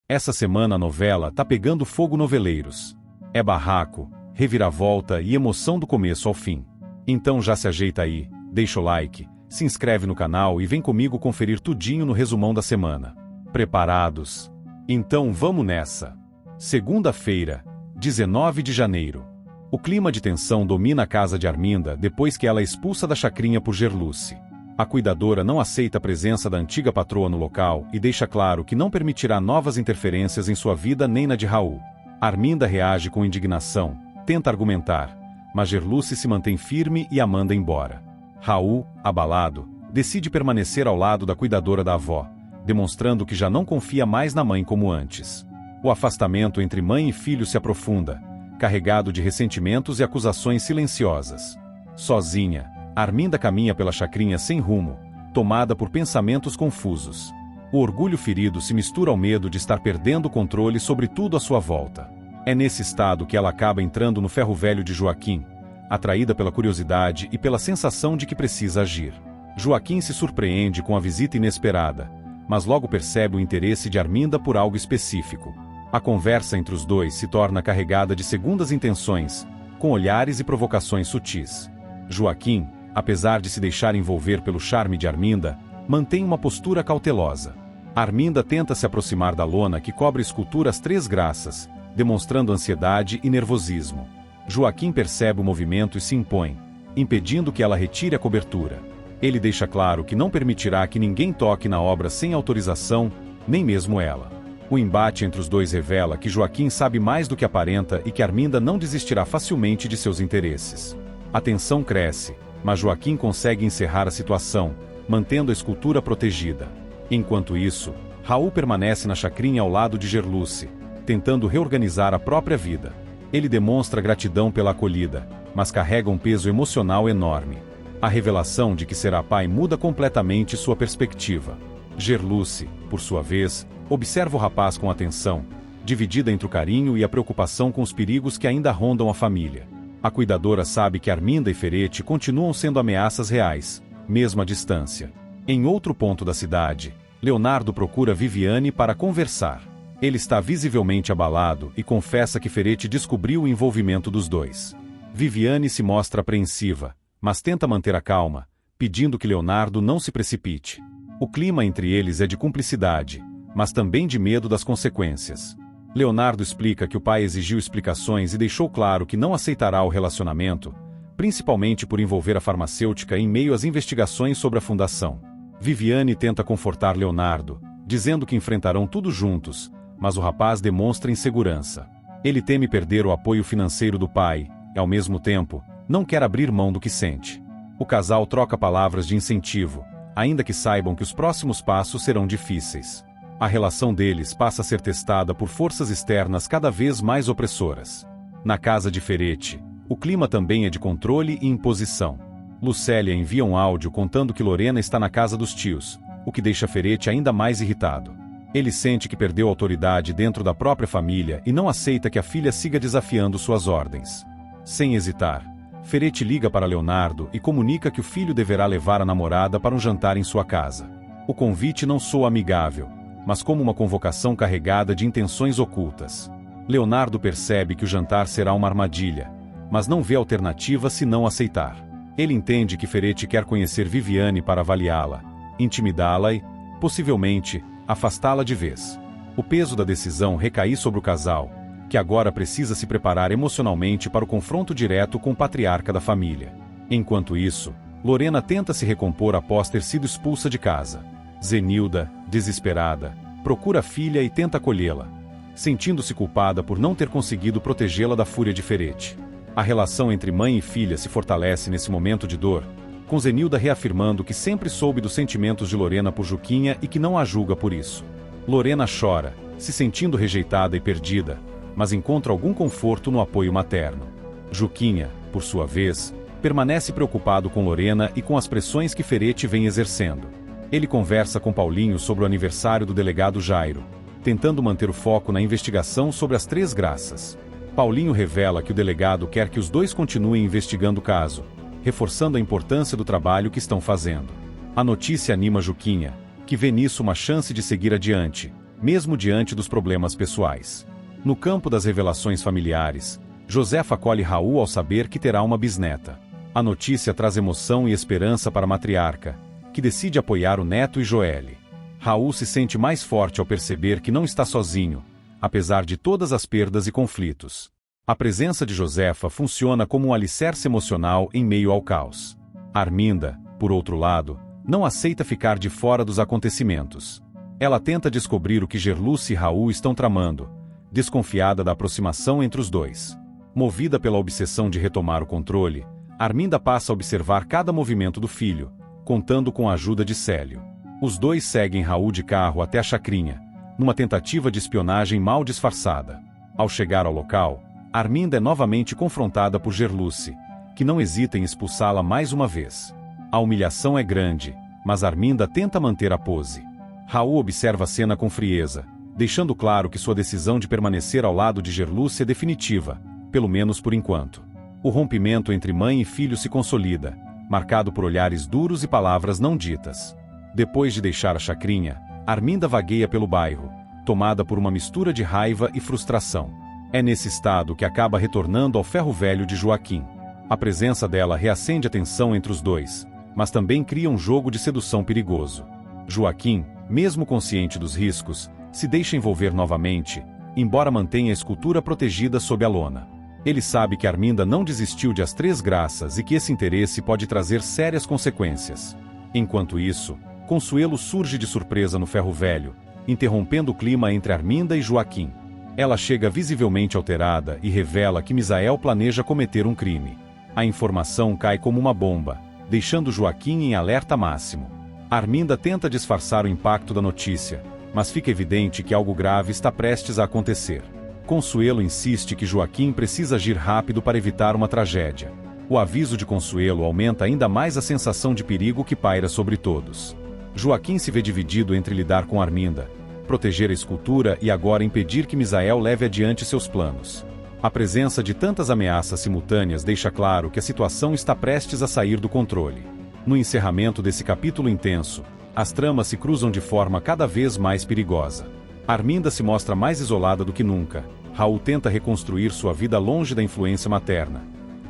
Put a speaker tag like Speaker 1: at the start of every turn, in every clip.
Speaker 1: Essa semana a novela tá pegando fogo noveleiros. É barraco, reviravolta e emoção do começo ao fim. Então já se ajeita aí, deixa o like, se inscreve no canal e vem comigo conferir tudinho no resumão da semana. Preparados? Então vamos nessa! Segunda-feira, 19 de janeiro. O clima de tensão domina a casa de Arminda depois que ela é expulsa da chacrinha por Gerluce. A cuidadora não aceita a presença da antiga patroa no local e deixa claro que não permitirá novas interferências em sua vida nem na de Raul. Arminda reage com indignação, tenta argumentar, mas Gerluce se mantém firme e a manda embora. Raul, abalado, decide permanecer ao lado da cuidadora da avó, demonstrando que já não confia mais na mãe como antes. O afastamento entre mãe e filho se aprofunda, carregado de ressentimentos e acusações silenciosas. Sozinha, Arminda caminha pela chacrinha sem rumo, tomada por pensamentos confusos. O orgulho ferido se mistura ao medo de estar perdendo o controle sobre tudo à sua volta. É nesse estado que ela acaba entrando no ferro velho de Joaquim, atraída pela curiosidade e pela sensação de que precisa agir. Joaquim se surpreende com a visita inesperada, mas logo percebe o interesse de Arminda por algo específico. A conversa entre os dois se torna carregada de segundas intenções, com olhares e provocações sutis. Joaquim, apesar de se deixar envolver pelo charme de Arminda, mantém uma postura cautelosa. Arminda tenta se aproximar da lona que cobre a escultura As Três Graças, demonstrando ansiedade e nervosismo. Joaquim percebe o movimento e se impõe, impedindo que ela retire a cobertura. Ele deixa claro que não permitirá que ninguém toque na obra sem autorização, nem mesmo ela. O embate entre os dois revela que Joaquim sabe mais do que aparenta e que Arminda não desistirá facilmente de seus interesses. A tensão cresce, mas Joaquim consegue encerrar a situação, mantendo a escultura protegida. Enquanto isso, Raul permanece na chacrinha ao lado de Gerluce, tentando reorganizar a própria vida. Ele demonstra gratidão pela acolhida, mas carrega um peso emocional enorme. A revelação de que será pai muda completamente sua perspectiva. Gerluce, por sua vez, observa o rapaz com atenção, dividida entre o carinho e a preocupação com os perigos que ainda rondam a família. A cuidadora sabe que Arminda e Ferete continuam sendo ameaças reais, mesmo à distância. Em outro ponto da cidade, Leonardo procura Viviane para conversar. Ele está visivelmente abalado e confessa que Ferete descobriu o envolvimento dos dois. Viviane se mostra apreensiva, mas tenta manter a calma, pedindo que Leonardo não se precipite. O clima entre eles é de cumplicidade, mas também de medo das consequências. Leonardo explica que o pai exigiu explicações e deixou claro que não aceitará o relacionamento, principalmente por envolver a farmacêutica em meio às investigações sobre a fundação. Viviane tenta confortar Leonardo, dizendo que enfrentarão tudo juntos, mas o rapaz demonstra insegurança. Ele teme perder o apoio financeiro do pai e, ao mesmo tempo, não quer abrir mão do que sente. O casal troca palavras de incentivo, ainda que saibam que os próximos passos serão difíceis. A relação deles passa a ser testada por forças externas cada vez mais opressoras. Na casa de Ferete, o clima também é de controle e imposição. Lucélia envia um áudio contando que Lorena está na casa dos tios, o que deixa Ferete ainda mais irritado. Ele sente que perdeu autoridade dentro da própria família e não aceita que a filha siga desafiando suas ordens. Sem hesitar, Ferete liga para Leonardo e comunica que o filho deverá levar a namorada para um jantar em sua casa. O convite não soa amigável, mas como uma convocação carregada de intenções ocultas. Leonardo percebe que o jantar será uma armadilha, mas não vê alternativa senão aceitar. Ele entende que Ferete quer conhecer Viviane para avaliá-la, intimidá-la e, possivelmente, afastá-la de vez. O peso da decisão recai sobre o casal, que agora precisa se preparar emocionalmente para o confronto direto com o patriarca da família. Enquanto isso, Lorena tenta se recompor após ter sido expulsa de casa. Zenilda, desesperada, procura a filha e tenta acolhê-la, sentindo-se culpada por não ter conseguido protegê-la da fúria de Ferete. A relação entre mãe e filha se fortalece nesse momento de dor, com Zenilda reafirmando que sempre soube dos sentimentos de Lorena por Juquinha e que não a julga por isso. Lorena chora, se sentindo rejeitada e perdida, mas encontra algum conforto no apoio materno. Juquinha, por sua vez, permanece preocupado com Lorena e com as pressões que Ferete vem exercendo. Ele conversa com Paulinho sobre o aniversário do delegado Jairo, tentando manter o foco na investigação sobre as Três Graças. Paulinho revela que o delegado quer que os dois continuem investigando o caso, reforçando a importância do trabalho que estão fazendo. A notícia anima Juquinha, que vê nisso uma chance de seguir adiante, mesmo diante dos problemas pessoais. No campo das revelações familiares, Josefa acolhe Raul ao saber que terá uma bisneta. A notícia traz emoção e esperança para a matriarca, que decide apoiar o neto e Joelle. Raul se sente mais forte ao perceber que não está sozinho, apesar de todas as perdas e conflitos. A presença de Josefa funciona como um alicerce emocional em meio ao caos. Arminda, por outro lado, não aceita ficar de fora dos acontecimentos. Ela tenta descobrir o que Gerluce e Raul estão tramando, desconfiada da aproximação entre os dois. Movida pela obsessão de retomar o controle, Arminda passa a observar cada movimento do filho, contando com a ajuda de Célio. Os dois seguem Raul de carro até a chacrinha, numa tentativa de espionagem mal disfarçada. Ao chegar ao local, Arminda é novamente confrontada por Gerluce, que não hesita em expulsá-la mais uma vez. A humilhação é grande, mas Arminda tenta manter a pose. Raul observa a cena com frieza, deixando claro que sua decisão de permanecer ao lado de Gerluce é definitiva, pelo menos por enquanto. O rompimento entre mãe e filho se consolida, marcado por olhares duros e palavras não ditas. Depois de deixar a chacrinha, Arminda vagueia pelo bairro, tomada por uma mistura de raiva e frustração. É nesse estado que acaba retornando ao ferro velho de Joaquim. A presença dela reacende a tensão entre os dois, mas também cria um jogo de sedução perigoso. Joaquim, mesmo consciente dos riscos, se deixa envolver novamente, embora mantenha a escultura protegida sob a lona. Ele sabe que Arminda não desistiu de As Três Graças e que esse interesse pode trazer sérias consequências. Enquanto isso, Consuelo surge de surpresa no ferro velho, interrompendo o clima entre Arminda e Joaquim. Ela chega visivelmente alterada e revela que Misael planeja cometer um crime. A informação cai como uma bomba, deixando Joaquim em alerta máximo. Arminda tenta disfarçar o impacto da notícia, mas fica evidente que algo grave está prestes a acontecer. Consuelo insiste que Joaquim precisa agir rápido para evitar uma tragédia. O aviso de Consuelo aumenta ainda mais a sensação de perigo que paira sobre todos. Joaquim se vê dividido entre lidar com Arminda, proteger a escultura e agora impedir que Misael leve adiante seus planos. A presença de tantas ameaças simultâneas deixa claro que a situação está prestes a sair do controle. No encerramento desse capítulo intenso, as tramas se cruzam de forma cada vez mais perigosa. Arminda se mostra mais isolada do que nunca. Raul tenta reconstruir sua vida longe da influência materna.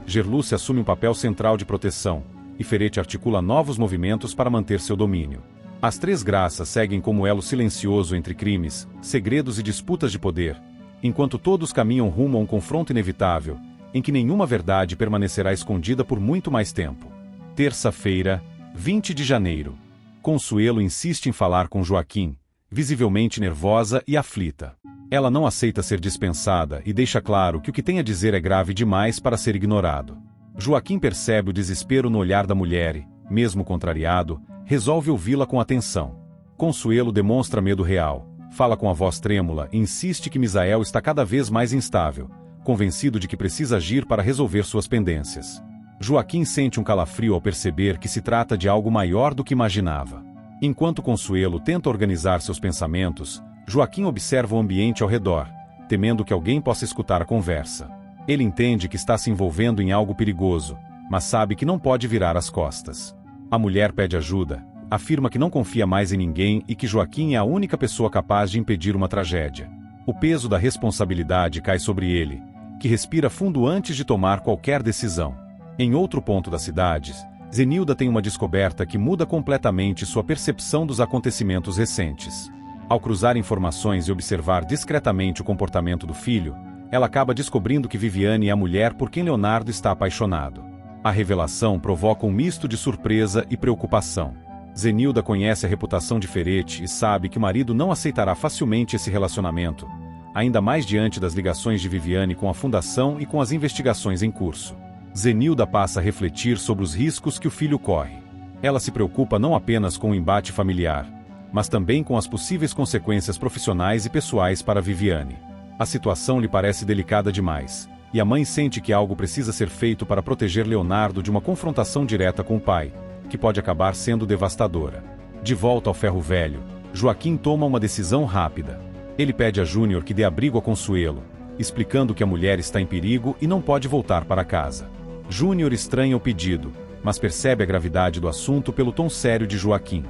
Speaker 1: Gerluce assume um papel central de proteção, e Ferete articula novos movimentos para manter seu domínio. As Três Graças seguem como elo silencioso entre crimes, segredos e disputas de poder, enquanto todos caminham rumo a um confronto inevitável, em que nenhuma verdade permanecerá escondida por muito mais tempo. Terça-feira, 20 de janeiro. Consuelo insiste em falar com Joaquim, visivelmente nervosa e aflita. Ela não aceita ser dispensada e deixa claro que o que tem a dizer é grave demais para ser ignorado. Joaquim percebe o desespero no olhar da mulher e, mesmo contrariado, resolve ouvi-la com atenção. Consuelo demonstra medo real, fala com a voz trêmula e insiste que Misael está cada vez mais instável, convencido de que precisa agir para resolver suas pendências. Joaquim sente um calafrio ao perceber que se trata de algo maior do que imaginava. Enquanto Consuelo tenta organizar seus pensamentos, Joaquim observa o ambiente ao redor, temendo que alguém possa escutar a conversa. Ele entende que está se envolvendo em algo perigoso, mas sabe que não pode virar as costas. A mulher pede ajuda, afirma que não confia mais em ninguém e que Joaquim é a única pessoa capaz de impedir uma tragédia. O peso da responsabilidade cai sobre ele, que respira fundo antes de tomar qualquer decisão. Em outro ponto da cidade, Zenilda tem uma descoberta que muda completamente sua percepção dos acontecimentos recentes. Ao cruzar informações e observar discretamente o comportamento do filho, ela acaba descobrindo que Viviane é a mulher por quem Leonardo está apaixonado. A revelação provoca um misto de surpresa e preocupação. Zenilda conhece a reputação de Ferete e sabe que o marido não aceitará facilmente esse relacionamento, ainda mais diante das ligações de Viviane com a fundação e com as investigações em curso. Zenilda passa a refletir sobre os riscos que o filho corre. Ela se preocupa não apenas com o embate familiar, mas também com as possíveis consequências profissionais e pessoais para Viviane. A situação lhe parece delicada demais, e a mãe sente que algo precisa ser feito para proteger Leonardo de uma confrontação direta com o pai, que pode acabar sendo devastadora. De volta ao ferro velho, Joaquim toma uma decisão rápida. Ele pede a Júnior que dê abrigo a Consuelo, explicando que a mulher está em perigo e não pode voltar para casa. Júnior estranha o pedido, mas percebe a gravidade do assunto pelo tom sério de Joaquim.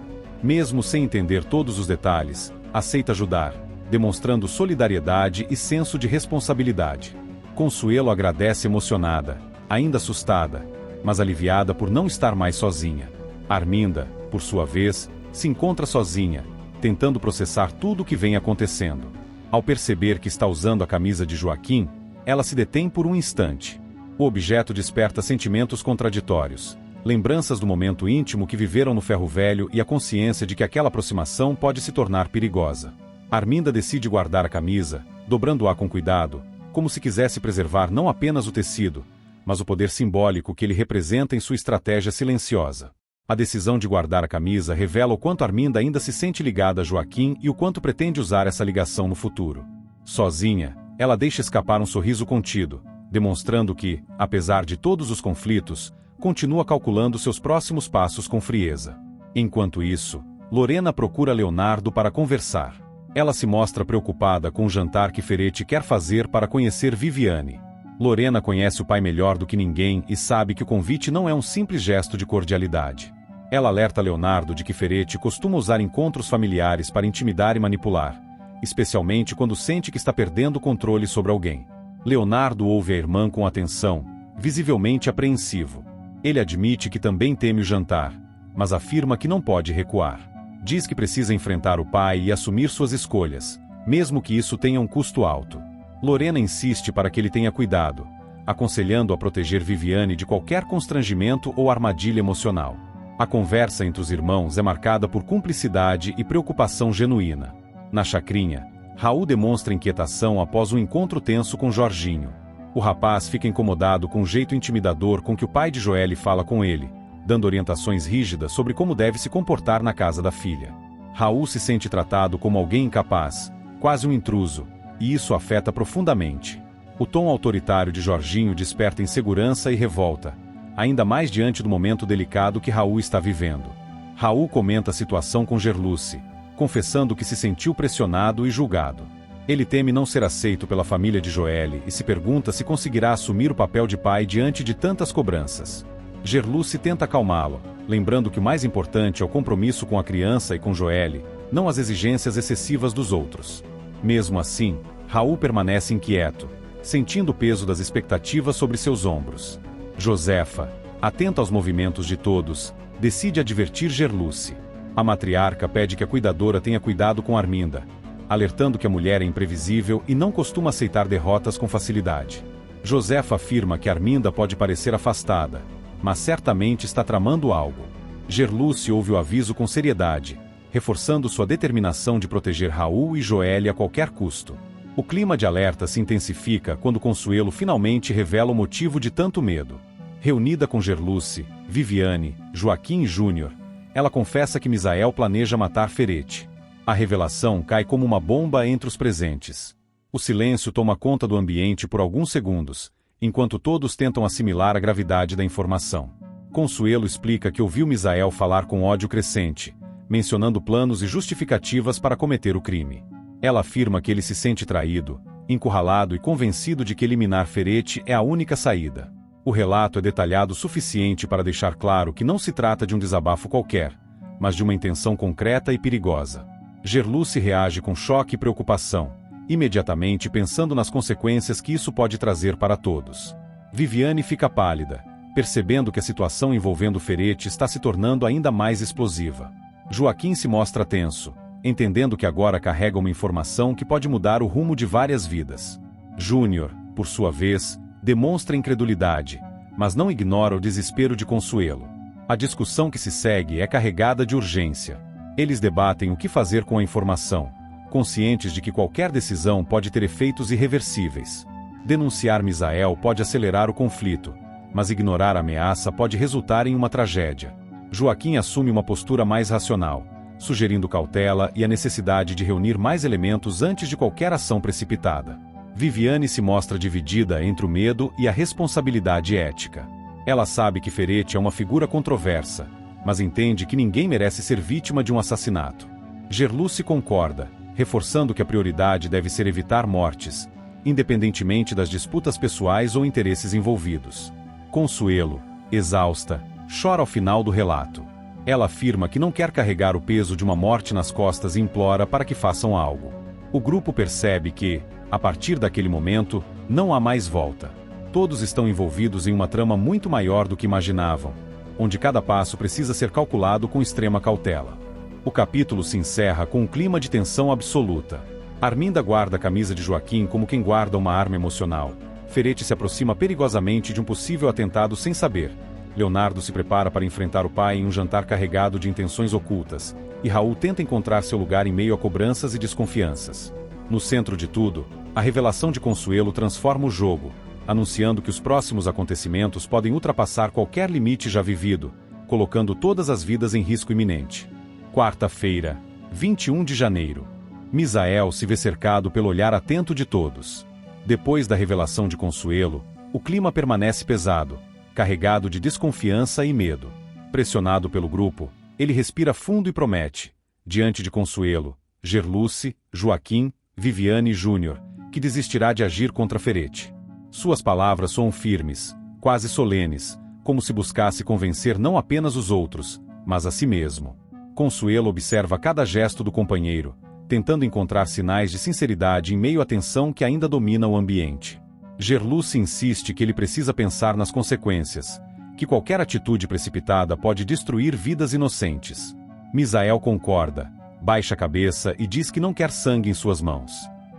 Speaker 1: Mesmo sem entender todos os detalhes, aceita ajudar, demonstrando solidariedade e senso de responsabilidade. Consuelo agradece emocionada, ainda assustada, mas aliviada por não estar mais sozinha. Arminda, por sua vez, se encontra sozinha, tentando processar tudo o que vem acontecendo. Ao perceber que está usando a camisa de Joaquim, ela se detém por um instante. O objeto desperta sentimentos contraditórios, lembranças do momento íntimo que viveram no ferro velho e a consciência de que aquela aproximação pode se tornar perigosa. Arminda decide guardar a camisa, dobrando-a com cuidado, como se quisesse preservar não apenas o tecido, mas o poder simbólico que ele representa em sua estratégia silenciosa. A decisão de guardar a camisa revela o quanto Arminda ainda se sente ligada a Joaquim e o quanto pretende usar essa ligação no futuro. Sozinha, ela deixa escapar um sorriso contido, demonstrando que, apesar de todos os conflitos, continua calculando seus próximos passos com frieza. Enquanto isso, Lorena procura Leonardo para conversar. Ela se mostra preocupada com o jantar que Ferretti quer fazer para conhecer Viviane. Lorena conhece o pai melhor do que ninguém e sabe que o convite não é um simples gesto de cordialidade. Ela alerta Leonardo de que Ferretti costuma usar encontros familiares para intimidar e manipular, especialmente quando sente que está perdendo o controle sobre alguém. Leonardo ouve a irmã com atenção, visivelmente apreensivo. Ele admite que também teme o jantar, mas afirma que não pode recuar. Diz que precisa enfrentar o pai e assumir suas escolhas, mesmo que isso tenha um custo alto. Lorena insiste para que ele tenha cuidado, aconselhando a proteger Viviane de qualquer constrangimento ou armadilha emocional. A conversa entre os irmãos é marcada por cumplicidade e preocupação genuína. Na chacrinha, Raul demonstra inquietação após um encontro tenso com Jorginho. O rapaz fica incomodado com o jeito intimidador com que o pai de Joelle fala com ele, dando orientações rígidas sobre como deve se comportar na casa da filha. Raul se sente tratado como alguém incapaz, quase um intruso, e isso afeta profundamente. O tom autoritário de Jorginho desperta insegurança e revolta, ainda mais diante do momento delicado que Raul está vivendo. Raul comenta a situação com Gerluce, confessando que se sentiu pressionado e julgado. Ele teme não ser aceito pela família de Joelle e se pergunta se conseguirá assumir o papel de pai diante de tantas cobranças. Gerluce tenta acalmá-lo, lembrando que o mais importante é o compromisso com a criança e com Joelle, não as exigências excessivas dos outros. Mesmo assim, Raul permanece inquieto, sentindo o peso das expectativas sobre seus ombros. Josefa, atenta aos movimentos de todos, decide advertir Gerluce. A matriarca pede que a cuidadora tenha cuidado com Arminda, alertando que a mulher é imprevisível e não costuma aceitar derrotas com facilidade. Josefa afirma que Arminda pode parecer afastada, mas certamente está tramando algo. Gerluce ouve o aviso com seriedade, reforçando sua determinação de proteger Raul e Joelle a qualquer custo. O clima de alerta se intensifica quando Consuelo finalmente revela o motivo de tanto medo. Reunida com Gerluce, Viviane, Joaquim e Júnior, ela confessa que Misael planeja matar Ferretti. A revelação cai como uma bomba entre os presentes. O silêncio toma conta do ambiente por alguns segundos, enquanto todos tentam assimilar a gravidade da informação. Consuelo explica que ouviu Misael falar com ódio crescente, mencionando planos e justificativas para cometer o crime. Ela afirma que ele se sente traído, encurralado e convencido de que eliminar Ferretti é a única saída. O relato é detalhado o suficiente para deixar claro que não se trata de um desabafo qualquer, mas de uma intenção concreta e perigosa. Gerluce reage com choque e preocupação, imediatamente pensando nas consequências que isso pode trazer para todos. Viviane fica pálida, percebendo que a situação envolvendo Ferretti está se tornando ainda mais explosiva. Joaquim se mostra tenso, entendendo que agora carrega uma informação que pode mudar o rumo de várias vidas. Júnior, por sua vez, demonstra incredulidade, mas não ignora o desespero de Consuelo. A discussão que se segue é carregada de urgência. Eles debatem o que fazer com a informação, conscientes de que qualquer decisão pode ter efeitos irreversíveis. Denunciar Misael pode acelerar o conflito, mas ignorar a ameaça pode resultar em uma tragédia. Joaquim assume uma postura mais racional, sugerindo cautela e a necessidade de reunir mais elementos antes de qualquer ação precipitada. Viviane se mostra dividida entre o medo e a responsabilidade ética. Ela sabe que Ferretti é uma figura controversa, mas entende que ninguém merece ser vítima de um assassinato. Gerluce concorda, reforçando que a prioridade deve ser evitar mortes, independentemente das disputas pessoais ou interesses envolvidos. Consuelo, exausta, chora ao final do relato. Ela afirma que não quer carregar o peso de uma morte nas costas e implora para que façam algo. O grupo percebe que, a partir daquele momento, não há mais volta. Todos estão envolvidos em uma trama muito maior do que imaginavam, onde cada passo precisa ser calculado com extrema cautela. O capítulo se encerra com um clima de tensão absoluta. Arminda guarda a camisa de Joaquim como quem guarda uma arma emocional. Ferete se aproxima perigosamente de um possível atentado sem saber. Leonardo se prepara para enfrentar o pai em um jantar carregado de intenções ocultas, e Raul tenta encontrar seu lugar em meio a cobranças e desconfianças. No centro de tudo, a revelação de Consuelo transforma o jogo, anunciando que os próximos acontecimentos podem ultrapassar qualquer limite já vivido, colocando todas as vidas em risco iminente. Quarta-feira, 21 de janeiro. Misael se vê cercado pelo olhar atento de todos. Depois da revelação de Consuelo, o clima permanece pesado, carregado de desconfiança e medo. Pressionado pelo grupo, ele respira fundo e promete, diante de Consuelo, Gerluce, Joaquim, Viviane Júnior, que desistirá de agir contra Ferete. Suas palavras soam firmes, quase solenes, como se buscasse convencer não apenas os outros, mas a si mesmo. Consuelo observa cada gesto do companheiro, tentando encontrar sinais de sinceridade em meio à tensão que ainda domina o ambiente. Gerluce insiste que ele precisa pensar nas consequências, que qualquer atitude precipitada pode destruir vidas inocentes. Misael concorda, baixa a cabeça e diz que não quer sangue em suas mãos.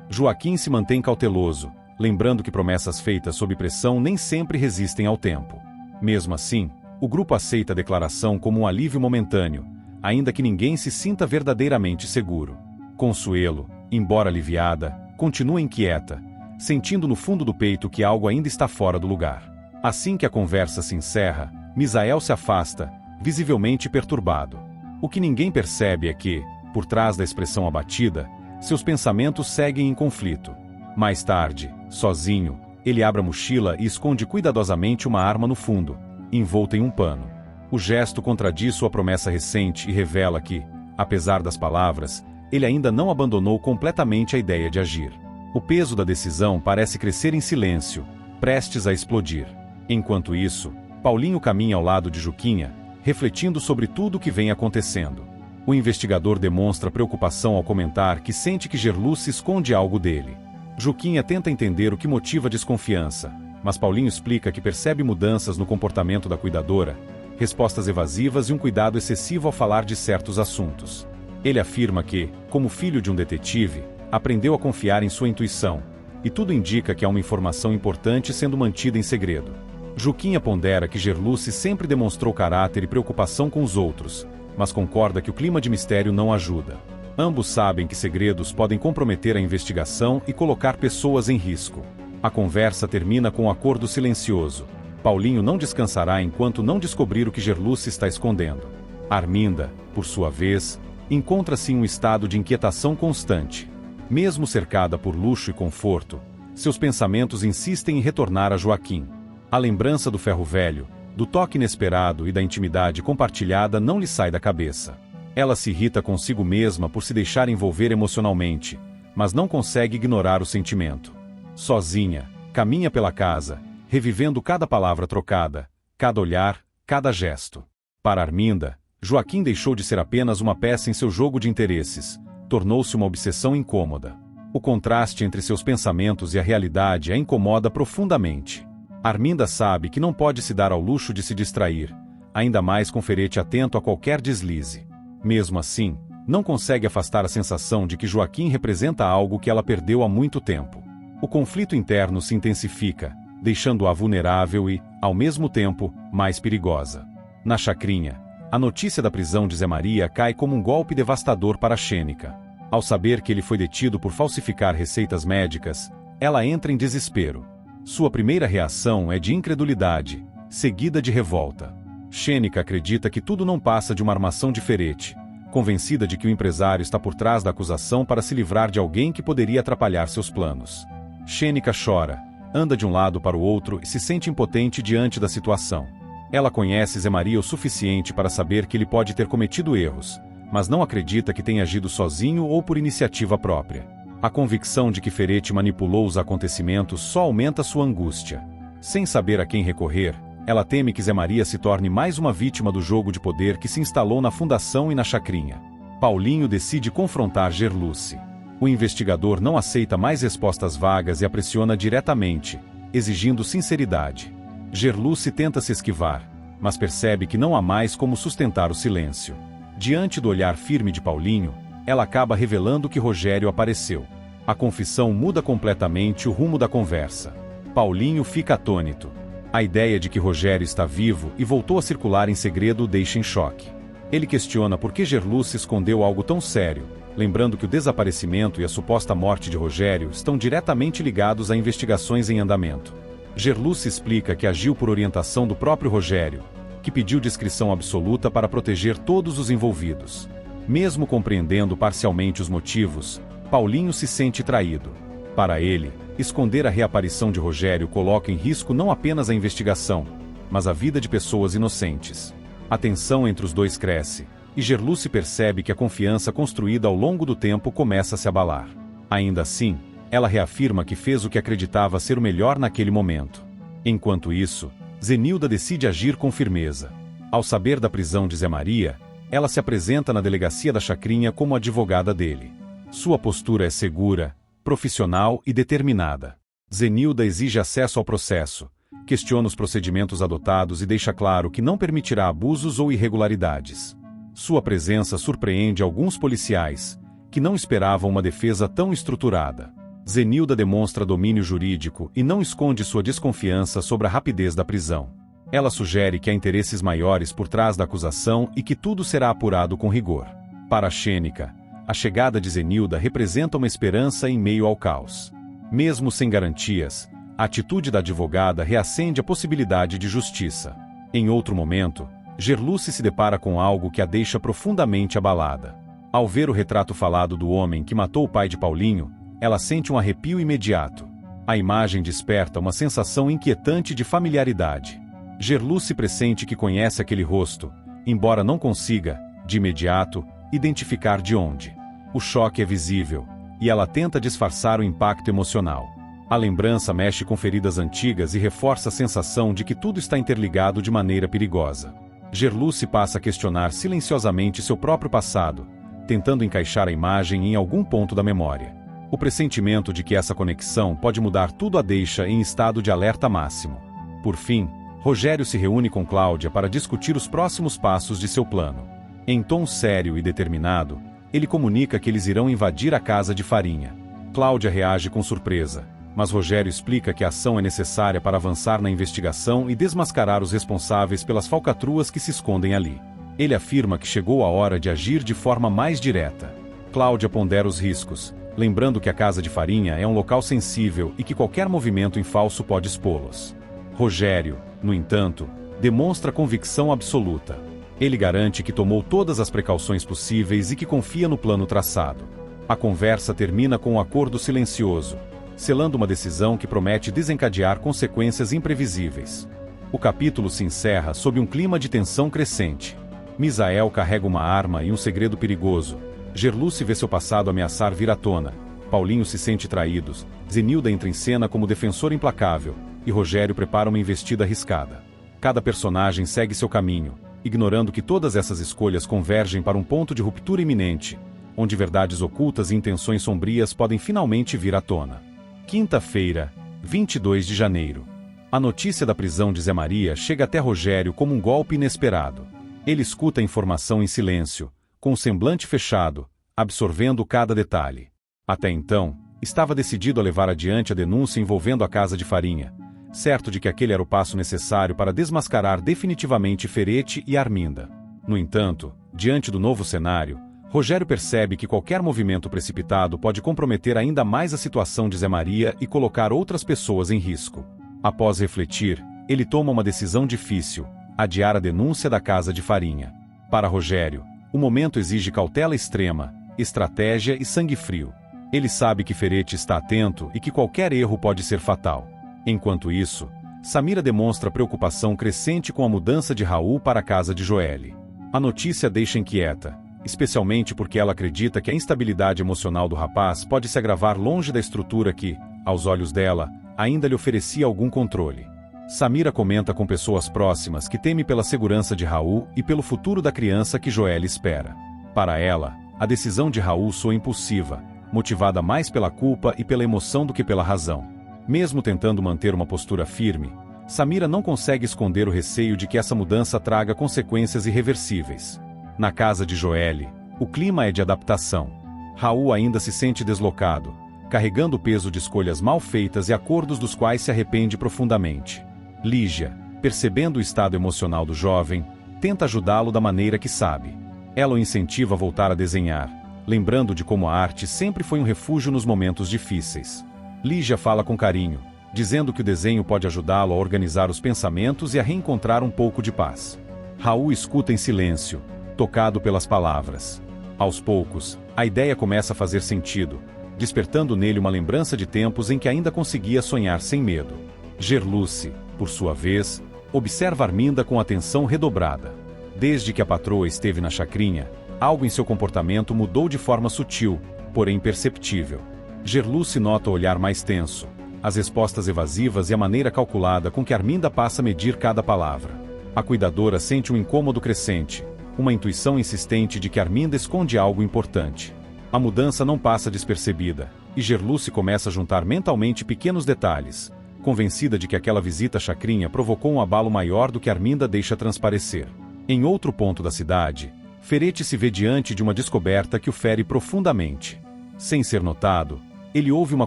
Speaker 1: Joaquim se mantém cauteloso, lembrando que promessas feitas sob pressão nem sempre resistem ao tempo. Mesmo assim, o grupo aceita a declaração como um alívio momentâneo, ainda que ninguém se sinta verdadeiramente seguro. Consuelo, embora aliviada, continua inquieta, sentindo no fundo do peito que algo ainda está fora do lugar. Assim que a conversa se encerra, Misael se afasta, visivelmente perturbado. O que ninguém percebe é que, por trás da expressão abatida, seus pensamentos seguem em conflito. Mais tarde, sozinho, ele abre a mochila e esconde cuidadosamente uma arma no fundo, envolta em um pano. O gesto contradiz sua promessa recente e revela que, apesar das palavras, ele ainda não abandonou completamente a ideia de agir. O peso da decisão parece crescer em silêncio, prestes a explodir. Enquanto isso, Paulinho caminha ao lado de Juquinha, refletindo sobre tudo o que vem acontecendo. O investigador demonstra preocupação ao comentar que sente que Gerluce esconde algo dele. Juquinha tenta entender o que motiva a desconfiança, mas Paulinho explica que percebe mudanças no comportamento da cuidadora, respostas evasivas e um cuidado excessivo ao falar de certos assuntos. Ele afirma que, como filho de um detetive, aprendeu a confiar em sua intuição, e tudo indica que há uma informação importante sendo mantida em segredo. Juquinha pondera que Gerluce sempre demonstrou caráter e preocupação com os outros, mas concorda que o clima de mistério não ajuda. Ambos sabem que segredos podem comprometer a investigação e colocar pessoas em risco. A conversa termina com um acordo silencioso. Paulinho não descansará enquanto não descobrir o que Gerluce está escondendo. Arminda, por sua vez, encontra-se em um estado de inquietação constante. Mesmo cercada por luxo e conforto, seus pensamentos insistem em retornar a Joaquim. A lembrança do ferro velho, do toque inesperado e da intimidade compartilhada não lhe sai da cabeça. Ela se irrita consigo mesma por se deixar envolver emocionalmente, mas não consegue ignorar o sentimento. Sozinha, caminha pela casa, revivendo cada palavra trocada, cada olhar, cada gesto. Para Arminda, Joaquim deixou de ser apenas uma peça em seu jogo de interesses, tornou-se uma obsessão incômoda. O contraste entre seus pensamentos e a realidade a incomoda profundamente. Arminda sabe que não pode se dar ao luxo de se distrair, ainda mais com Ferete atento a qualquer deslize. Mesmo assim, não consegue afastar a sensação de que Joaquim representa algo que ela perdeu há muito tempo. O conflito interno se intensifica, deixando-a vulnerável e, ao mesmo tempo, mais perigosa. Na chacrinha, a notícia da prisão de Zé Maria cai como um golpe devastador para Xênica. Ao saber que ele foi detido por falsificar receitas médicas, ela entra em desespero. Sua primeira reação é de incredulidade, seguida de revolta. Xênica acredita que tudo não passa de uma armação de Ferete, convencida de que o empresário está por trás da acusação para se livrar de alguém que poderia atrapalhar seus planos. Xênica chora, anda de um lado para o outro e se sente impotente diante da situação. Ela conhece Zé Maria o suficiente para saber que ele pode ter cometido erros, mas não acredita que tenha agido sozinho ou por iniciativa própria. A convicção de que Ferete manipulou os acontecimentos só aumenta sua angústia. Sem saber a quem recorrer, ela teme que Zé Maria se torne mais uma vítima do jogo de poder que se instalou na fundação e na chacrinha. Paulinho decide confrontar Gerluce. O investigador não aceita mais respostas vagas e a pressiona diretamente, exigindo sinceridade. Gerluce tenta se esquivar, mas percebe que não há mais como sustentar o silêncio. Diante do olhar firme de Paulinho, ela acaba revelando que Rogério apareceu. A confissão muda completamente o rumo da conversa. Paulinho fica atônito. A ideia de que Rogério está vivo e voltou a circular em segredo o deixa em choque. Ele questiona por que Gerluce escondeu algo tão sério, lembrando que o desaparecimento e a suposta morte de Rogério estão diretamente ligados a investigações em andamento. Gerluce explica que agiu por orientação do próprio Rogério, que pediu discrição absoluta para proteger todos os envolvidos. Mesmo compreendendo parcialmente os motivos, Paulinho se sente traído. Para ele, esconder a reaparição de Rogério coloca em risco não apenas a investigação, mas a vida de pessoas inocentes. A tensão entre os dois cresce, e Gerluce percebe que a confiança construída ao longo do tempo começa a se abalar. Ainda assim, ela reafirma que fez o que acreditava ser o melhor naquele momento. Enquanto isso, Zenilda decide agir com firmeza. Ao saber da prisão de Zé Maria, ela se apresenta na delegacia da Chacrinha como advogada dele. Sua postura é segura, profissional e determinada. Zenilda exige acesso ao processo, questiona os procedimentos adotados e deixa claro que não permitirá abusos ou irregularidades. Sua presença surpreende alguns policiais, que não esperavam uma defesa tão estruturada. Zenilda demonstra domínio jurídico e não esconde sua desconfiança sobre a rapidez da prisão. Ela sugere que há interesses maiores por trás da acusação e que tudo será apurado com rigor. Para a Xênica, a chegada de Zenilda representa uma esperança em meio ao caos. Mesmo sem garantias, a atitude da advogada reacende a possibilidade de justiça. Em outro momento, Gerluce se depara com algo que a deixa profundamente abalada. Ao ver o retrato falado do homem que matou o pai de Paulinho, ela sente um arrepio imediato. A imagem desperta uma sensação inquietante de familiaridade. Gerluce pressente que conhece aquele rosto, embora não consiga, de imediato, identificar de onde. O choque é visível, e ela tenta disfarçar o impacto emocional. A lembrança mexe com feridas antigas e reforça a sensação de que tudo está interligado de maneira perigosa. Gerluce passa a questionar silenciosamente seu próprio passado, tentando encaixar a imagem em algum ponto da memória. O pressentimento de que essa conexão pode mudar tudo a deixa em estado de alerta máximo. Por fim, Rogério se reúne com Cláudia para discutir os próximos passos de seu plano. Em tom sério e determinado, ele comunica que eles irão invadir a casa de Farinha. Cláudia reage com surpresa, mas Rogério explica que a ação é necessária para avançar na investigação e desmascarar os responsáveis pelas falcatruas que se escondem ali. Ele afirma que chegou a hora de agir de forma mais direta. Cláudia pondera os riscos, lembrando que a casa de Farinha é um local sensível e que qualquer movimento em falso pode expô-los. Rogério, no entanto, demonstra convicção absoluta. Ele garante que tomou todas as precauções possíveis e que confia no plano traçado. A conversa termina com um acordo silencioso, selando uma decisão que promete desencadear consequências imprevisíveis. O capítulo se encerra sob um clima de tensão crescente. Misael carrega uma arma e um segredo perigoso. Gerluce vê seu passado ameaçar vir à tona. Paulinho se sente traído. Zenilda entra em cena como defensor implacável, e Rogério prepara uma investida arriscada. Cada personagem segue seu caminho, ignorando que todas essas escolhas convergem para um ponto de ruptura iminente, onde verdades ocultas e intenções sombrias podem finalmente vir à tona. Quinta-feira, 22 de janeiro. A notícia da prisão de Zé Maria chega até Rogério como um golpe inesperado. Ele escuta a informação em silêncio, com o semblante fechado, absorvendo cada detalhe. Até então, estava decidido a levar adiante a denúncia envolvendo a casa de Farinha, certo de que aquele era o passo necessário para desmascarar definitivamente Ferete e Arminda. No entanto, diante do novo cenário, Rogério percebe que qualquer movimento precipitado pode comprometer ainda mais a situação de Zé Maria e colocar outras pessoas em risco. Após refletir, ele toma uma decisão difícil: adiar a denúncia da casa de Farinha. Para Rogério, o momento exige cautela extrema, estratégia e sangue frio. Ele sabe que Ferete está atento e que qualquer erro pode ser fatal. Enquanto isso, Samira demonstra preocupação crescente com a mudança de Raul para a casa de Joelle. A notícia deixa inquieta, especialmente porque ela acredita que a instabilidade emocional do rapaz pode se agravar longe da estrutura que, aos olhos dela, ainda lhe oferecia algum controle. Samira comenta com pessoas próximas que teme pela segurança de Raul e pelo futuro da criança que Joelle espera. Para ela, a decisão de Raul soa impulsiva, motivada mais pela culpa e pela emoção do que pela razão. Mesmo tentando manter uma postura firme, Samira não consegue esconder o receio de que essa mudança traga consequências irreversíveis. Na casa de Joelle, o clima é de adaptação. Raul ainda se sente deslocado, carregando o peso de escolhas mal feitas e acordos dos quais se arrepende profundamente. Lígia, percebendo o estado emocional do jovem, tenta ajudá-lo da maneira que sabe. Ela o incentiva a voltar a desenhar, lembrando de como a arte sempre foi um refúgio nos momentos difíceis. Lígia fala com carinho, dizendo que o desenho pode ajudá-lo a organizar os pensamentos e a reencontrar um pouco de paz. Raul escuta em silêncio, tocado pelas palavras. Aos poucos, a ideia começa a fazer sentido, despertando nele uma lembrança de tempos em que ainda conseguia sonhar sem medo. Gerluce, por sua vez, observa Arminda com atenção redobrada. Desde que a patroa esteve na chacrinha, algo em seu comportamento mudou de forma sutil, porém perceptível. Gerluce nota o olhar mais tenso, as respostas evasivas e a maneira calculada com que Arminda passa a medir cada palavra. A cuidadora sente um incômodo crescente, uma intuição insistente de que Arminda esconde algo importante. A mudança não passa despercebida, e Gerluce começa a juntar mentalmente pequenos detalhes, convencida de que aquela visita à chacrinha provocou um abalo maior do que Arminda deixa transparecer. Em outro ponto da cidade, Ferete se vê diante de uma descoberta que o fere profundamente. Sem ser notado, ele ouve uma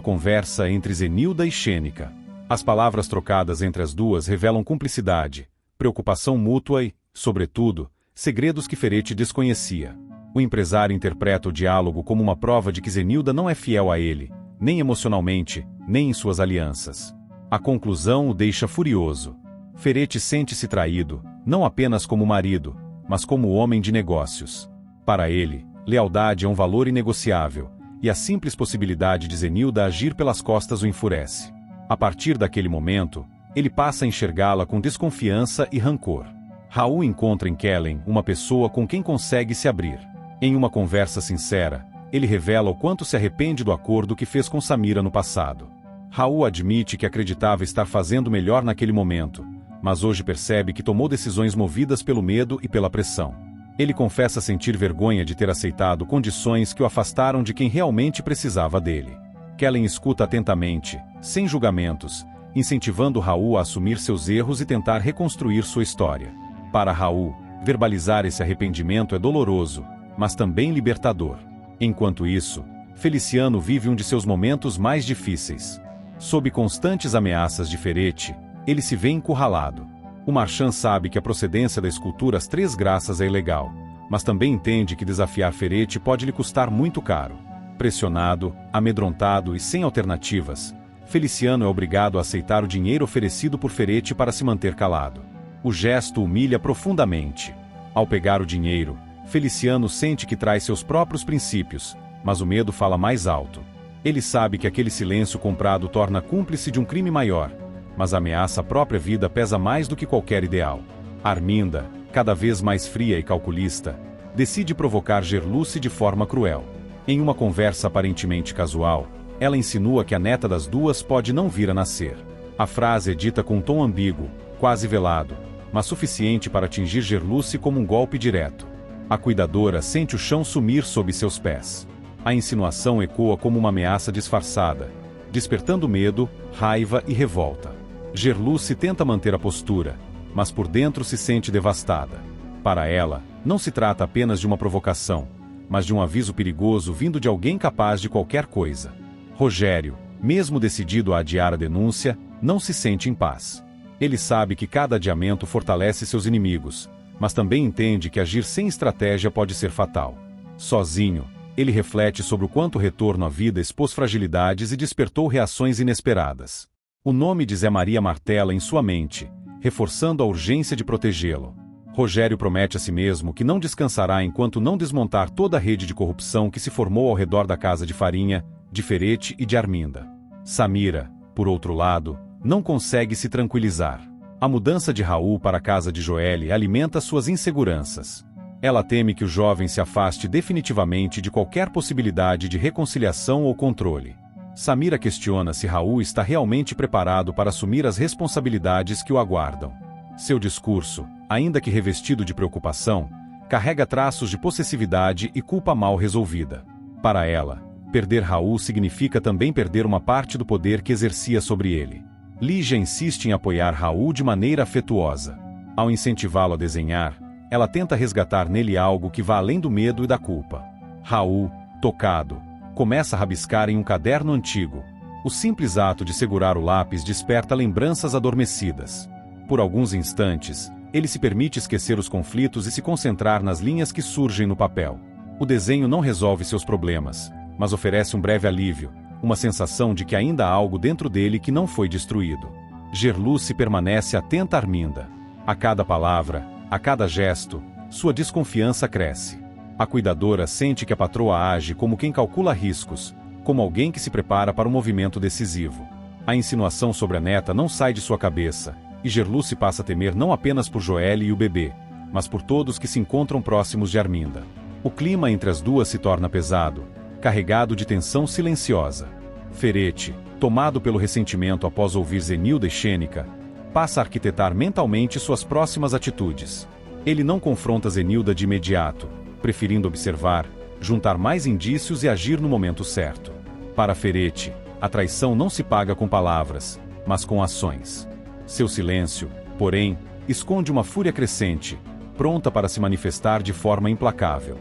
Speaker 1: conversa entre Zenilda e Xênica. As palavras trocadas entre as duas revelam cumplicidade, preocupação mútua e, sobretudo, segredos que Ferete desconhecia. O empresário interpreta o diálogo como uma prova de que Zenilda não é fiel a ele, nem emocionalmente, nem em suas alianças. A conclusão o deixa furioso. Ferete sente-se traído, não apenas como marido, mas como homem de negócios. Para ele, lealdade é um valor inegociável, e a simples possibilidade de Zenilda agir pelas costas o enfurece. A partir daquele momento, ele passa a enxergá-la com desconfiança e rancor. Raul encontra em Kellen uma pessoa com quem consegue se abrir. Em uma conversa sincera, ele revela o quanto se arrepende do acordo que fez com Samira no passado. Raul admite que acreditava estar fazendo melhor naquele momento, mas hoje percebe que tomou decisões movidas pelo medo e pela pressão. Ele confessa sentir vergonha de ter aceitado condições que o afastaram de quem realmente precisava dele. Kellen escuta atentamente, sem julgamentos, incentivando Raul a assumir seus erros e tentar reconstruir sua história. Para Raul, verbalizar esse arrependimento é doloroso, mas também libertador. Enquanto isso, Feliciano vive um de seus momentos mais difíceis. Sob constantes ameaças de Ferete, ele se vê encurralado. O Marchand sabe que a procedência da escultura As Três Graças é ilegal, mas também entende que desafiar Ferete pode lhe custar muito caro. Pressionado, amedrontado e sem alternativas, Feliciano é obrigado a aceitar o dinheiro oferecido por Ferete para se manter calado. O gesto humilha profundamente. Ao pegar o dinheiro, Feliciano sente que traz seus próprios princípios, mas o medo fala mais alto. Ele sabe que aquele silêncio comprado torna cúmplice de um crime maior, mas a ameaça à própria vida pesa mais do que qualquer ideal. Arminda, cada vez mais fria e calculista, decide provocar Gerluce de forma cruel. Em uma conversa aparentemente casual, ela insinua que a neta das duas pode não vir a nascer. A frase é dita com um tom ambíguo, quase velado, mas suficiente para atingir Gerluce como um golpe direto. A cuidadora sente o chão sumir sob seus pés. A insinuação ecoa como uma ameaça disfarçada, despertando medo, raiva e revolta. Gerluce tenta manter a postura, mas por dentro se sente devastada. Para ela, não se trata apenas de uma provocação, mas de um aviso perigoso vindo de alguém capaz de qualquer coisa. Rogério, mesmo decidido a adiar a denúncia, não se sente em paz. Ele sabe que cada adiamento fortalece seus inimigos, mas também entende que agir sem estratégia pode ser fatal. Sozinho, ele reflete sobre o quanto o retorno à vida expôs fragilidades e despertou reações inesperadas. O nome de Zé Maria martela em sua mente, reforçando a urgência de protegê-lo. Rogério promete a si mesmo que não descansará enquanto não desmontar toda a rede de corrupção que se formou ao redor da casa de Farinha, de Ferete e de Arminda. Samira, por outro lado, não consegue se tranquilizar. A mudança de Raul para a casa de Joelle alimenta suas inseguranças. Ela teme que o jovem se afaste definitivamente de qualquer possibilidade de reconciliação ou controle. Samira questiona se Raul está realmente preparado para assumir as responsabilidades que o aguardam. Seu discurso, ainda que revestido de preocupação, carrega traços de possessividade e culpa mal resolvida. Para ela, Perder Raul significa também perder uma parte do poder que exercia sobre ele. Lígia insiste em apoiar Raul de maneira afetuosa. Ao incentivá-lo a desenhar, ela tenta resgatar nele algo que vá além do medo e da culpa. Raul, tocado, começa a rabiscar em um caderno antigo. O simples ato de segurar o lápis desperta lembranças adormecidas. Por alguns instantes, ele se permite esquecer os conflitos e se concentrar nas linhas que surgem no papel. O desenho não resolve seus problemas, mas oferece um breve alívio, uma sensação de que ainda há algo dentro dele que não foi destruído. Gerluce permanece atenta a Arminda. A cada palavra, a cada gesto, sua desconfiança cresce. A cuidadora sente que a patroa age como quem calcula riscos, como alguém que se prepara para um movimento decisivo. A insinuação sobre a neta não sai de sua cabeça, e Gerluce passa a temer não apenas por Joelle e o bebê, mas por todos que se encontram próximos de Arminda. O clima entre as duas se torna pesado, carregado de tensão silenciosa. Ferete, tomado pelo ressentimento após ouvir Zenilda e Xênica, passa a arquitetar mentalmente suas próximas atitudes. Ele não confronta Zenilda de imediato, preferindo observar, juntar mais indícios e agir no momento certo. Para Ferete, a traição não se paga com palavras, mas com ações. Seu silêncio, porém, esconde uma fúria crescente, pronta para se manifestar de forma implacável.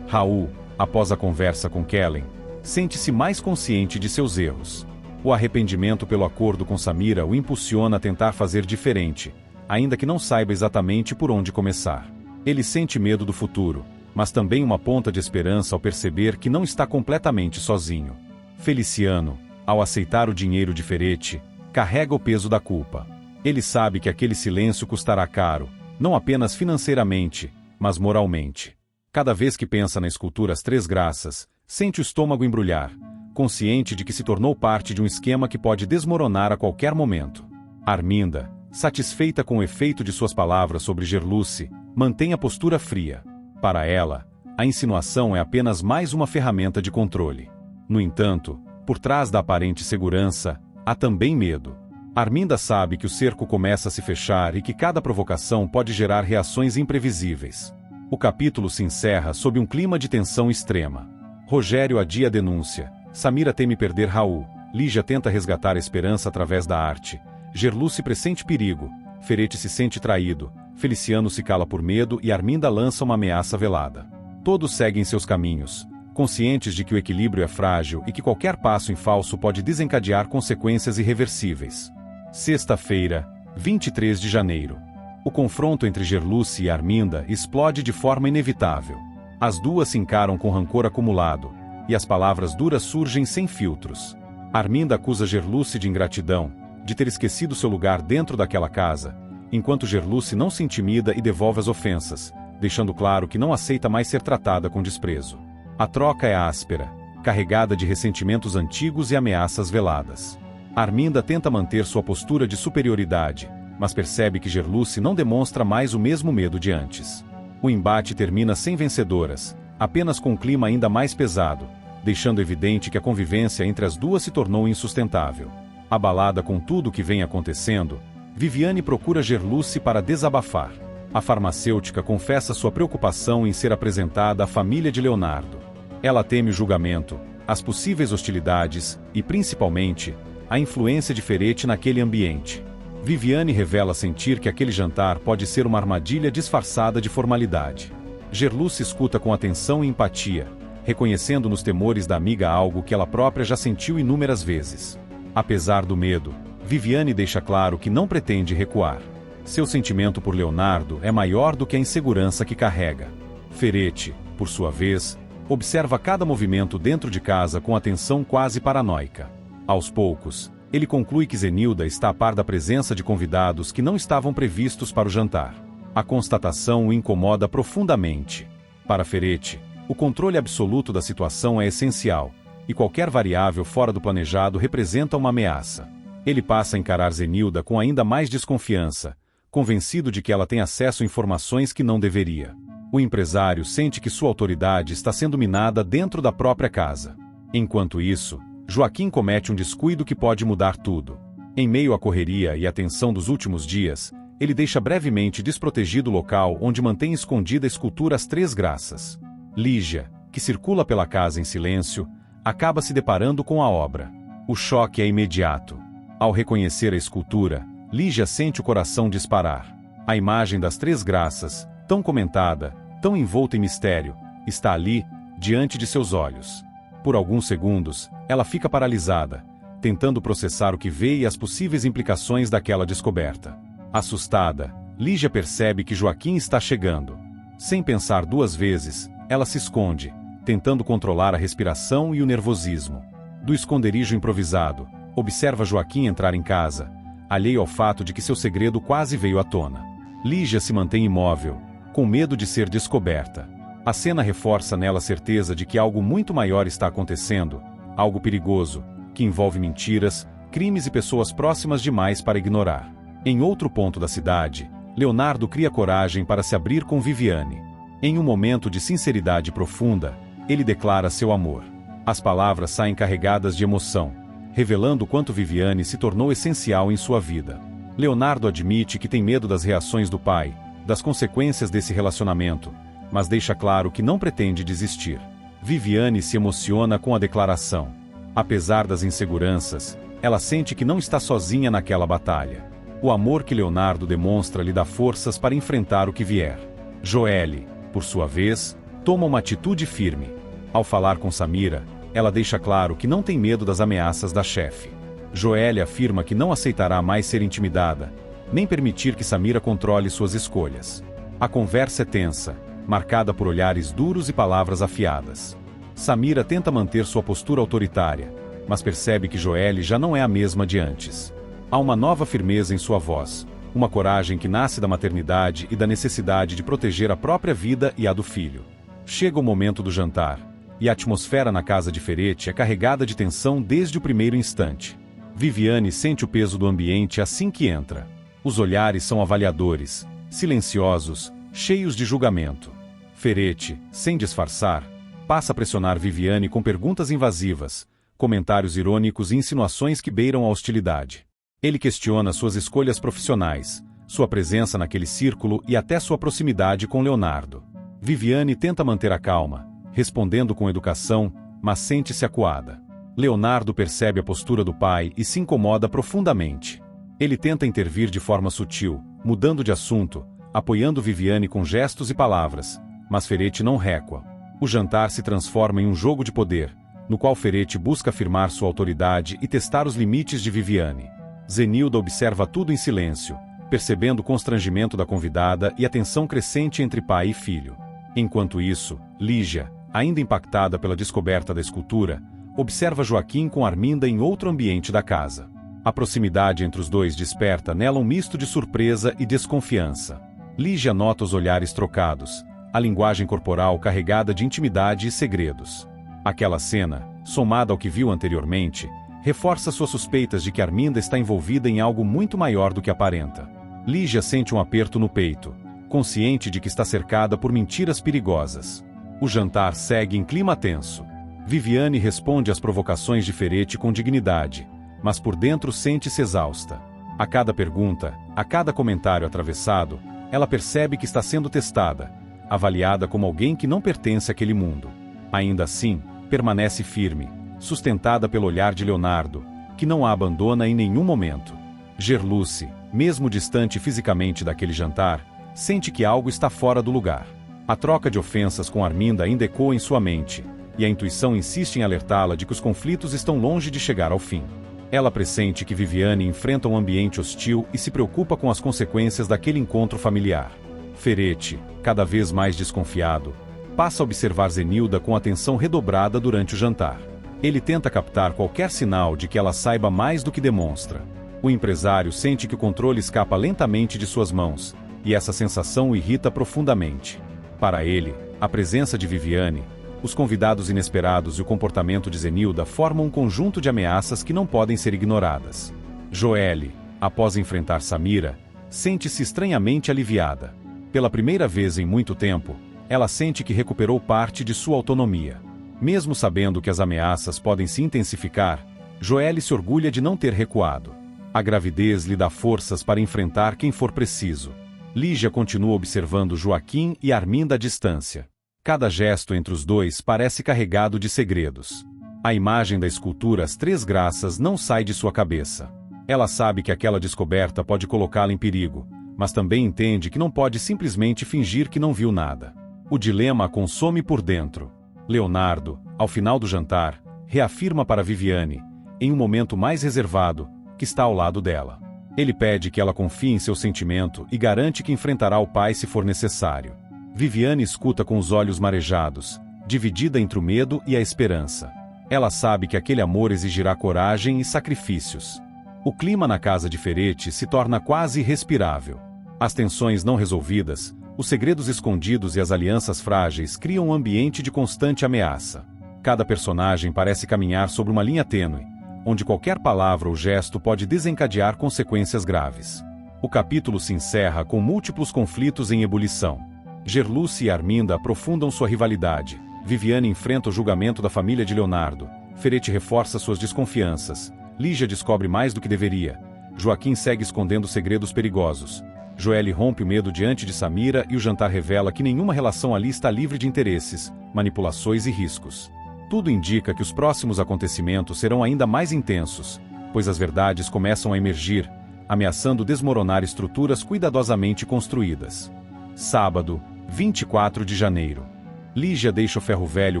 Speaker 1: Raul, após a conversa com Kellen, sente-se mais consciente de seus erros. O arrependimento pelo acordo com Samira o impulsiona a tentar fazer diferente, ainda que não saiba exatamente por onde começar. Ele sente medo do futuro, mas também uma ponta de esperança ao perceber que não está completamente sozinho. Feliciano, ao aceitar o dinheiro de Ferete, carrega o peso da culpa. Ele sabe que aquele silêncio custará caro, não apenas financeiramente, mas moralmente. Cada vez que pensa na escultura As Três Graças, sente o estômago embrulhar, consciente de que se tornou parte de um esquema que pode desmoronar a qualquer momento. Arminda, satisfeita com o efeito de suas palavras sobre Gerluce, mantém a postura fria. Para ela, a insinuação é apenas mais uma ferramenta de controle. No entanto, por trás da aparente segurança, há também medo. Arminda sabe que o cerco começa a se fechar e que cada provocação pode gerar reações imprevisíveis. O capítulo se encerra sob um clima de tensão extrema. Rogério adia a denúncia, Samira teme perder Raul, Lígia tenta resgatar a esperança através da arte, Gerluce pressente perigo, Ferete se sente traído, Feliciano se cala por medo e Arminda lança uma ameaça velada. Todos seguem seus caminhos, conscientes de que o equilíbrio é frágil e que qualquer passo em falso pode desencadear consequências irreversíveis. Sexta-feira, 23 de janeiro. O confronto entre Gerluce e Arminda explode de forma inevitável. As duas se encaram com rancor acumulado, e as palavras duras surgem sem filtros. Arminda acusa Gerluce de ingratidão, de ter esquecido seu lugar dentro daquela casa, enquanto Gerluce não se intimida e devolve as ofensas, deixando claro que não aceita mais ser tratada com desprezo. A troca é áspera, carregada de ressentimentos antigos e ameaças veladas. Arminda tenta manter sua postura de superioridade, mas percebe que Gerluce não demonstra mais o mesmo medo de antes. O embate termina sem vencedoras, apenas com um clima ainda mais pesado, deixando evidente que a convivência entre as duas se tornou insustentável. Abalada com tudo o que vem acontecendo, Viviane procura Gerluce para desabafar. A farmacêutica confessa sua preocupação em ser apresentada à família de Leonardo. Ela teme o julgamento, as possíveis hostilidades e, principalmente, a influência de Ferete naquele ambiente. Viviane revela sentir que aquele jantar pode ser uma armadilha disfarçada de formalidade. Gerluce escuta com atenção e empatia, reconhecendo nos temores da amiga algo que ela própria já sentiu inúmeras vezes. Apesar do medo, Viviane deixa claro que não pretende recuar. Seu sentimento por Leonardo é maior do que a insegurança que carrega. Ferete, por sua vez, observa cada movimento dentro de casa com atenção quase paranoica. Aos poucos, ele conclui que Zenilda está a par da presença de convidados que não estavam previstos para o jantar. A constatação o incomoda profundamente. Para Ferete, o controle absoluto da situação é essencial, e qualquer variável fora do planejado representa uma ameaça. Ele passa a encarar Zenilda com ainda mais desconfiança, convencido de que ela tem acesso a informações que não deveria. O empresário sente que sua autoridade está sendo minada dentro da própria casa. Enquanto isso, Joaquim comete um descuido que pode mudar tudo. Em meio à correria e à tensão dos últimos dias, ele deixa brevemente desprotegido o local onde mantém escondida a escultura As Três Graças. Lígia, que circula pela casa em silêncio, acaba se deparando com a obra. O choque é imediato. Ao reconhecer a escultura, Lígia sente o coração disparar. A imagem das Três Graças, tão comentada, tão envolta em mistério, está ali, diante de seus olhos. Por alguns segundos, ela fica paralisada, tentando processar o que vê e as possíveis implicações daquela descoberta. Assustada, Lígia percebe que Joaquim está chegando. Sem pensar duas vezes, ela se esconde, tentando controlar a respiração e o nervosismo. Do esconderijo improvisado, observa Joaquim entrar em casa, alheio ao fato de que seu segredo quase veio à tona. Lígia se mantém imóvel, com medo de ser descoberta. A cena reforça nela a certeza de que algo muito maior está acontecendo, algo perigoso, que envolve mentiras, crimes e pessoas próximas demais para ignorar. Em outro ponto da cidade, Leonardo cria coragem para se abrir com Viviane. Em um momento de sinceridade profunda, ele declara seu amor. As palavras saem carregadas de emoção, revelando quanto Viviane se tornou essencial em sua vida. Leonardo admite que tem medo das reações do pai, das consequências desse relacionamento, mas deixa claro que não pretende desistir. Viviane se emociona com a declaração. Apesar das inseguranças, ela sente que não está sozinha naquela batalha. O amor que Leonardo demonstra lhe dá forças para enfrentar o que vier. Joelle, por sua vez, toma uma atitude firme. Ao falar com Samira, ela deixa claro que não tem medo das ameaças da chefe. Joelle afirma que não aceitará mais ser intimidada, nem permitir que Samira controle suas escolhas. A conversa é tensa, marcada por olhares duros e palavras afiadas. Samira tenta manter sua postura autoritária, mas percebe que Joelle já não é a mesma de antes. Há uma nova firmeza em sua voz, uma coragem que nasce da maternidade e da necessidade de proteger a própria vida e a do filho. Chega o momento do jantar, e a atmosfera na casa de Ferretti é carregada de tensão desde o primeiro instante. Viviane sente o peso do ambiente assim que entra. Os olhares são avaliadores, silenciosos, cheios de julgamento. Ferretti, sem disfarçar, passa a pressionar Viviane com perguntas invasivas, comentários irônicos e insinuações que beiram a hostilidade. Ele questiona suas escolhas profissionais, sua presença naquele círculo e até sua proximidade com Leonardo. Viviane tenta manter a calma, respondendo com educação, mas sente-se acuada. Leonardo percebe a postura do pai e se incomoda profundamente. Ele tenta intervir de forma sutil, mudando de assunto, apoiando Viviane com gestos e palavras, mas Ferretti não recua. O jantar se transforma em um jogo de poder, no qual Ferretti busca afirmar sua autoridade e testar os limites de Viviane. Zenilda observa tudo em silêncio, percebendo o constrangimento da convidada e a tensão crescente entre pai e filho. Enquanto isso, Lígia, ainda impactada pela descoberta da escultura, observa Joaquim com Arminda em outro ambiente da casa. A proximidade entre os dois desperta nela um misto de surpresa e desconfiança. Lígia nota os olhares trocados, a linguagem corporal carregada de intimidade e segredos. Aquela cena, somada ao que viu anteriormente, reforça suas suspeitas de que Arminda está envolvida em algo muito maior do que aparenta. Lígia sente um aperto no peito, consciente de que está cercada por mentiras perigosas. O jantar segue em clima tenso. Viviane responde às provocações de Ferretti com dignidade, mas por dentro sente-se exausta. A cada pergunta, a cada comentário atravessado, ela percebe que está sendo testada, avaliada como alguém que não pertence àquele mundo. Ainda assim, permanece firme, sustentada pelo olhar de Leonardo, que não a abandona em nenhum momento. Gerluce, mesmo distante fisicamente daquele jantar, sente que algo está fora do lugar. A troca de ofensas com Arminda ainda ecoa em sua mente, e a intuição insiste em alertá-la de que os conflitos estão longe de chegar ao fim. Ela pressente que Viviane enfrenta um ambiente hostil e se preocupa com as consequências daquele encontro familiar. Ferretti, cada vez mais desconfiado, passa a observar Zenilda com atenção redobrada durante o jantar. Ele tenta captar qualquer sinal de que ela saiba mais do que demonstra. O empresário sente que o controle escapa lentamente de suas mãos, e essa sensação o irrita profundamente. Para ele, a presença de Viviane, os convidados inesperados e o comportamento de Zenilda formam um conjunto de ameaças que não podem ser ignoradas. Joelle, após enfrentar Samira, sente-se estranhamente aliviada. Pela primeira vez em muito tempo, ela sente que recuperou parte de sua autonomia. Mesmo sabendo que as ameaças podem se intensificar, Joelle se orgulha de não ter recuado. A gravidez lhe dá forças para enfrentar quem for preciso. Lígia continua observando Joaquim e Arminda à distância. Cada gesto entre os dois parece carregado de segredos. A imagem da escultura As Três Graças não sai de sua cabeça. Ela sabe que aquela descoberta pode colocá-la em perigo, mas também entende que não pode simplesmente fingir que não viu nada. O dilema a consome por dentro. Leonardo, ao final do jantar, reafirma para Viviane, em um momento mais reservado, que está ao lado dela. Ele pede que ela confie em seu sentimento e garante que enfrentará o pai se for necessário. Viviane escuta com os olhos marejados, dividida entre o medo e a esperança. Ela sabe que aquele amor exigirá coragem e sacrifícios. O clima na casa de Ferete se torna quase irrespirável. As tensões não resolvidas, os segredos escondidos e as alianças frágeis criam um ambiente de constante ameaça. Cada personagem parece caminhar sobre uma linha tênue, onde qualquer palavra ou gesto pode desencadear consequências graves. O capítulo se encerra com múltiplos conflitos em ebulição. Gerluce e Arminda aprofundam sua rivalidade. Viviane enfrenta o julgamento da família de Leonardo. Ferete reforça suas desconfianças. Lígia descobre mais do que deveria. Joaquim segue escondendo segredos perigosos. Joelle rompe o medo diante de Samira e o jantar revela que nenhuma relação ali está livre de interesses, manipulações e riscos. Tudo indica que os próximos acontecimentos serão ainda mais intensos, pois as verdades começam a emergir, ameaçando desmoronar estruturas cuidadosamente construídas. Sábado, 24 de janeiro. Lígia deixa o ferro velho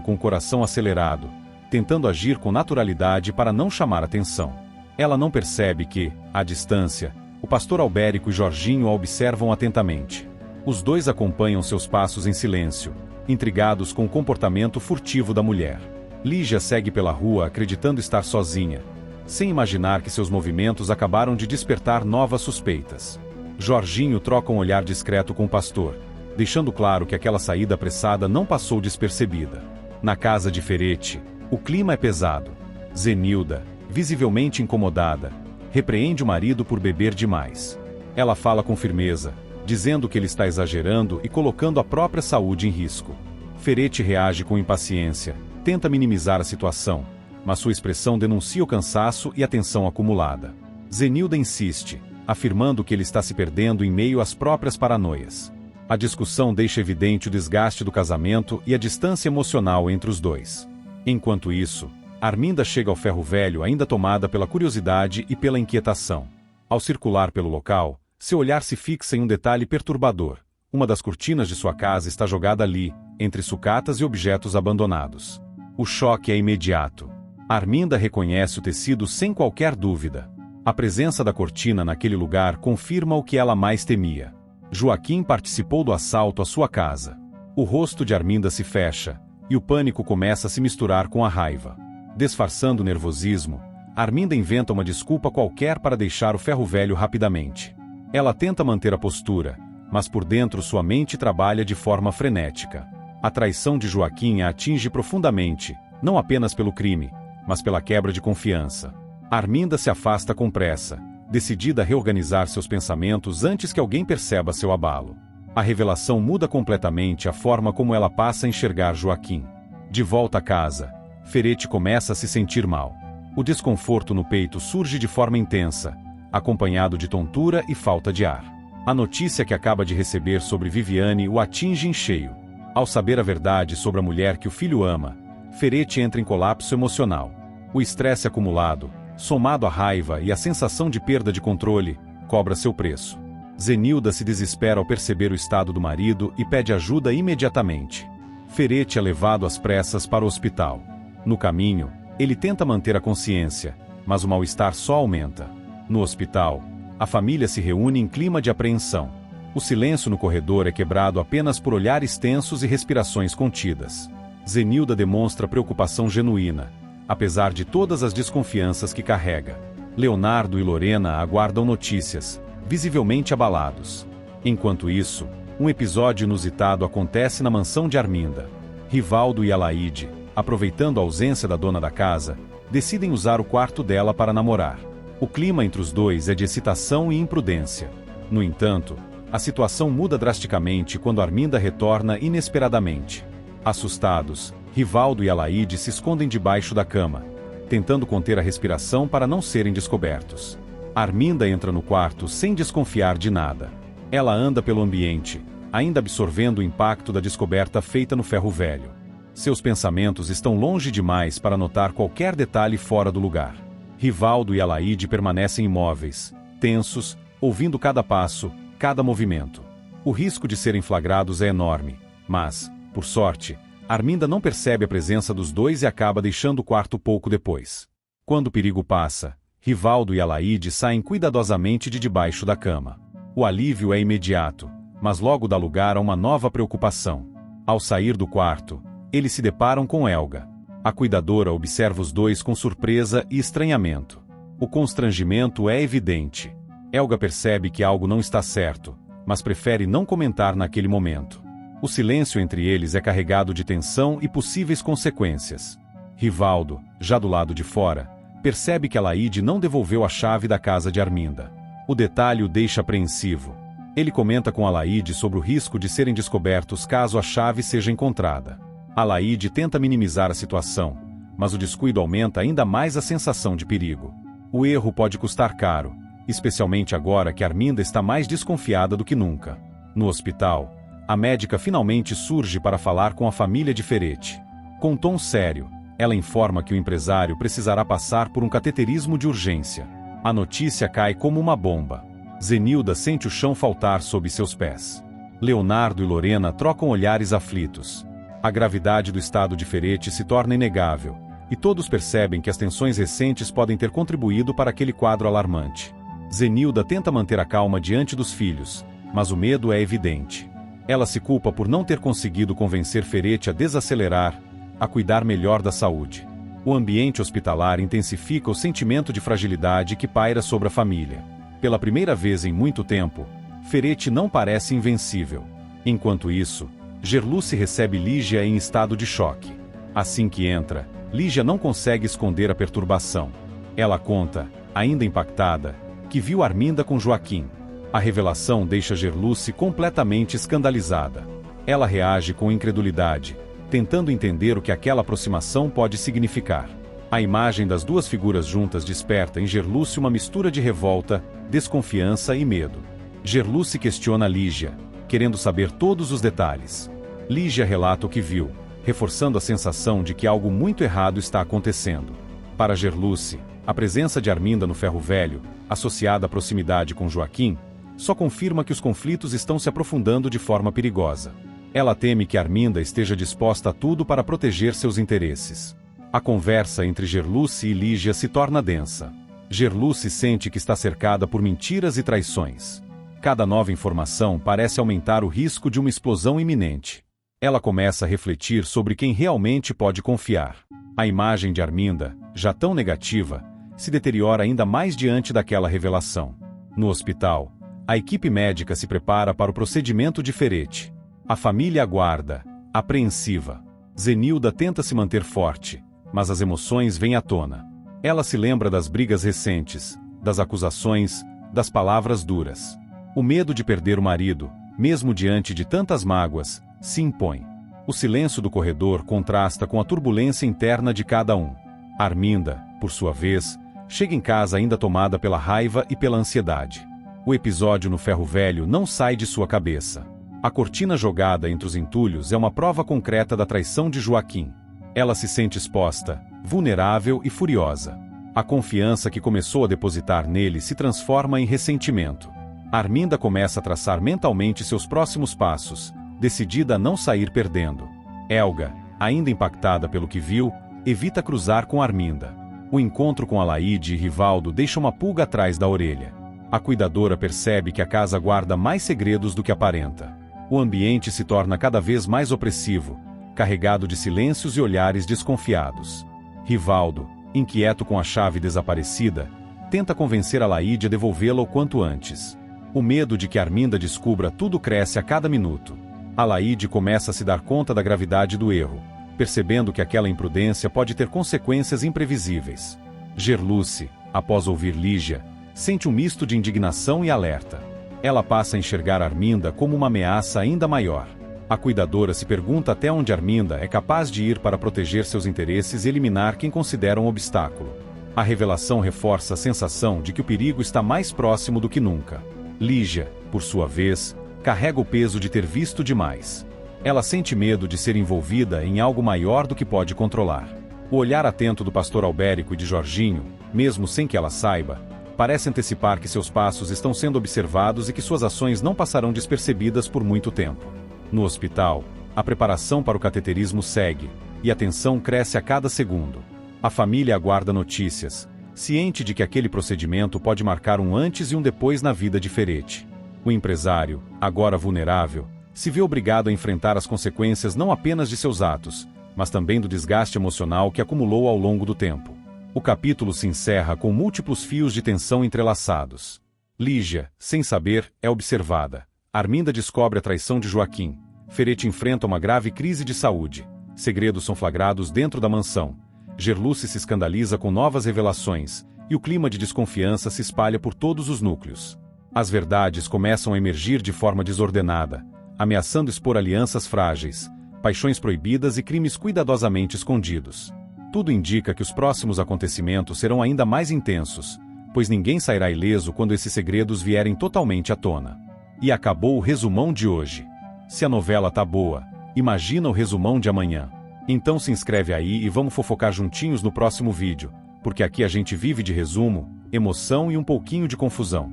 Speaker 1: com o coração acelerado, tentando agir com naturalidade para não chamar atenção. Ela não percebe que, à distância, o pastor Albérico e Jorginho a observam atentamente. Os dois acompanham seus passos em silêncio, intrigados com o comportamento furtivo da mulher. Lígia segue pela rua acreditando estar sozinha, sem imaginar que seus movimentos acabaram de despertar novas suspeitas. Jorginho troca um olhar discreto com o pastor, deixando claro que aquela saída apressada não passou despercebida. Na casa de Ferete, o clima é pesado. Zenilda, visivelmente incomodada, repreende o marido por beber demais. Ela fala com firmeza, dizendo que ele está exagerando e colocando a própria saúde em risco. Ferete reage com impaciência, tenta minimizar a situação, mas sua expressão denuncia o cansaço e a tensão acumulada. Zenilda insiste, afirmando que ele está se perdendo em meio às próprias paranoias. A discussão deixa evidente o desgaste do casamento e a distância emocional entre os dois. Enquanto isso, Arminda chega ao ferro velho ainda tomada pela curiosidade e pela inquietação. Ao circular pelo local, seu olhar se fixa em um detalhe perturbador. Uma das cortinas de sua casa está jogada ali, entre sucatas e objetos abandonados. O choque é imediato. Arminda reconhece o tecido sem qualquer dúvida. A presença da cortina naquele lugar confirma o que ela mais temia. Joaquim participou do assalto à sua casa. O rosto de Arminda se fecha, e o pânico começa a se misturar com a raiva. Disfarçando o nervosismo, Arminda inventa uma desculpa qualquer para deixar o ferro velho rapidamente. Ela tenta manter a postura, mas por dentro sua mente trabalha de forma frenética. A traição de Joaquim a atinge profundamente, não apenas pelo crime, mas pela quebra de confiança. Arminda se afasta com pressa, decidida a reorganizar seus pensamentos antes que alguém perceba seu abalo. A revelação muda completamente a forma como ela passa a enxergar Joaquim. De volta a casa, Ferete começa a se sentir mal. O desconforto no peito surge de forma intensa, acompanhado de tontura e falta de ar. A notícia que acaba de receber sobre Viviane o atinge em cheio. Ao saber a verdade sobre a mulher que o filho ama, Ferete entra em colapso emocional. O estresse acumulado, somado à raiva e à sensação de perda de controle, cobra seu preço. Zenilda se desespera ao perceber o estado do marido e pede ajuda imediatamente. Ferete é levado às pressas para o hospital. No caminho, ele tenta manter a consciência, mas o mal-estar só aumenta. No hospital, a família se reúne em clima de apreensão. O silêncio no corredor é quebrado apenas por olhares tensos e respirações contidas. Zenilda demonstra preocupação genuína, apesar de todas as desconfianças que carrega. Leonardo e Lorena aguardam notícias, visivelmente abalados. Enquanto isso, um episódio inusitado acontece na mansão de Arminda. Rivaldo e Alaide, aproveitando a ausência da dona da casa, decidem usar o quarto dela para namorar. O clima entre os dois é de excitação e imprudência. No entanto, a situação muda drasticamente quando Arminda retorna inesperadamente. Assustados, Rivaldo e Alaide se escondem debaixo da cama, tentando conter a respiração para não serem descobertos. Arminda entra no quarto sem desconfiar de nada. Ela anda pelo ambiente, ainda absorvendo o impacto da descoberta feita no ferro velho. Seus pensamentos estão longe demais para notar qualquer detalhe fora do lugar. Rivaldo e Alaide permanecem imóveis, tensos, ouvindo cada passo, cada movimento. O risco de serem flagrados é enorme, mas, por sorte, Arminda não percebe a presença dos dois e acaba deixando o quarto pouco depois. Quando o perigo passa, Rivaldo e Alaide saem cuidadosamente de debaixo da cama. O alívio é imediato, mas logo dá lugar a uma nova preocupação. Ao sair do quarto, eles se deparam com Helga. A cuidadora observa os dois com surpresa e estranhamento. O constrangimento é evidente. Helga percebe que algo não está certo, mas prefere não comentar naquele momento. O silêncio entre eles é carregado de tensão e possíveis consequências. Rivaldo, já do lado de fora, percebe que Alaide não devolveu a chave da casa de Arminda. O detalhe o deixa apreensivo. Ele comenta com Alaide sobre o risco de serem descobertos caso a chave seja encontrada. Alaide tenta minimizar a situação, mas o descuido aumenta ainda mais a sensação de perigo. O erro pode custar caro, especialmente agora que Arminda está mais desconfiada do que nunca. No hospital, a médica finalmente surge para falar com a família de Ferete. Com um tom sério, ela informa que o empresário precisará passar por um cateterismo de urgência. A notícia cai como uma bomba. Zenilda sente o chão faltar sob seus pés. Leonardo e Lorena trocam olhares aflitos. A gravidade do estado de Ferete se torna inegável, e todos percebem que as tensões recentes podem ter contribuído para aquele quadro alarmante. Zenilda tenta manter a calma diante dos filhos, mas o medo é evidente. Ela se culpa por não ter conseguido convencer Ferete a desacelerar, a cuidar melhor da saúde. O ambiente hospitalar intensifica o sentimento de fragilidade que paira sobre a família. Pela primeira vez em muito tempo, Ferete não parece invencível. Enquanto isso, Gerluce recebe Lígia em estado de choque. Assim que entra, Lígia não consegue esconder a perturbação. Ela conta, ainda impactada, que viu Arminda com Joaquim. A revelação deixa Gerluce completamente escandalizada. Ela reage com incredulidade, tentando entender o que aquela aproximação pode significar. A imagem das duas figuras juntas desperta em Gerluce uma mistura de revolta, desconfiança e medo. Gerluce questiona Lígia, querendo saber todos os detalhes. Lígia relata o que viu, reforçando a sensação de que algo muito errado está acontecendo. Para Gerluce, a presença de Arminda no Ferro Velho, associada à proximidade com Joaquim, só confirma que os conflitos estão se aprofundando de forma perigosa. Ela teme que Arminda esteja disposta a tudo para proteger seus interesses. A conversa entre Gerluce e Lígia se torna densa. Gerluce sente que está cercada por mentiras e traições. Cada nova informação parece aumentar o risco de uma explosão iminente. Ela começa a refletir sobre quem realmente pode confiar. A imagem de Arminda, já tão negativa, se deteriora ainda mais diante daquela revelação. No hospital, a equipe médica se prepara para o procedimento de Ferete. A família aguarda, apreensiva. Zenilda tenta se manter forte, mas as emoções vêm à tona. Ela se lembra das brigas recentes, das acusações, das palavras duras. O medo de perder o marido, mesmo diante de tantas mágoas, se impõe. O silêncio do corredor contrasta com a turbulência interna de cada um. Arminda, por sua vez, chega em casa ainda tomada pela raiva e pela ansiedade. O episódio no Ferro Velho não sai de sua cabeça. A cortina jogada entre os entulhos é uma prova concreta da traição de Joaquim. Ela se sente exposta, vulnerável e furiosa. A confiança que começou a depositar nele se transforma em ressentimento. Arminda começa a traçar mentalmente seus próximos passos, decidida a não sair perdendo. Helga, ainda impactada pelo que viu, evita cruzar com Arminda. O encontro com Alaide e Rivaldo deixa uma pulga atrás da orelha. A cuidadora percebe que a casa guarda mais segredos do que aparenta. O ambiente se torna cada vez mais opressivo, carregado de silêncios e olhares desconfiados. Rivaldo, inquieto com a chave desaparecida, tenta convencer Alaide a devolvê-la o quanto antes. O medo de que Arminda descubra tudo cresce a cada minuto. Alaide começa a se dar conta da gravidade do erro, percebendo que aquela imprudência pode ter consequências imprevisíveis. Gerluce, após ouvir Lígia, sente um misto de indignação e alerta. Ela passa a enxergar Arminda como uma ameaça ainda maior. A cuidadora se pergunta até onde Arminda é capaz de ir para proteger seus interesses e eliminar quem considera um obstáculo. A revelação reforça a sensação de que o perigo está mais próximo do que nunca. Lígia, por sua vez, carrega o peso de ter visto demais. Ela sente medo de ser envolvida em algo maior do que pode controlar. O olhar atento do pastor Albérico e de Jorginho, mesmo sem que ela saiba, parece antecipar que seus passos estão sendo observados e que suas ações não passarão despercebidas por muito tempo. No hospital, a preparação para o cateterismo segue, e a tensão cresce a cada segundo. A família aguarda notícias, ciente de que aquele procedimento pode marcar um antes e um depois na vida de Ferretti. O empresário, agora vulnerável, se vê obrigado a enfrentar as consequências não apenas de seus atos, mas também do desgaste emocional que acumulou ao longo do tempo. O capítulo se encerra com múltiplos fios de tensão entrelaçados. Lígia, sem saber, é observada. Arminda descobre a traição de Joaquim. Ferretti enfrenta uma grave crise de saúde. Segredos são flagrados dentro da mansão. Gerluce se escandaliza com novas revelações, e o clima de desconfiança se espalha por todos os núcleos. As verdades começam a emergir de forma desordenada, ameaçando expor alianças frágeis, paixões proibidas e crimes cuidadosamente escondidos. Tudo indica que os próximos acontecimentos serão ainda mais intensos, pois ninguém sairá ileso quando esses segredos vierem totalmente à tona. E acabou o resumão de hoje. Se a novela tá boa, imagina o resumão de amanhã. Então se inscreve aí e vamos fofocar juntinhos no próximo vídeo, porque aqui a gente vive de resumo, emoção e um pouquinho de confusão.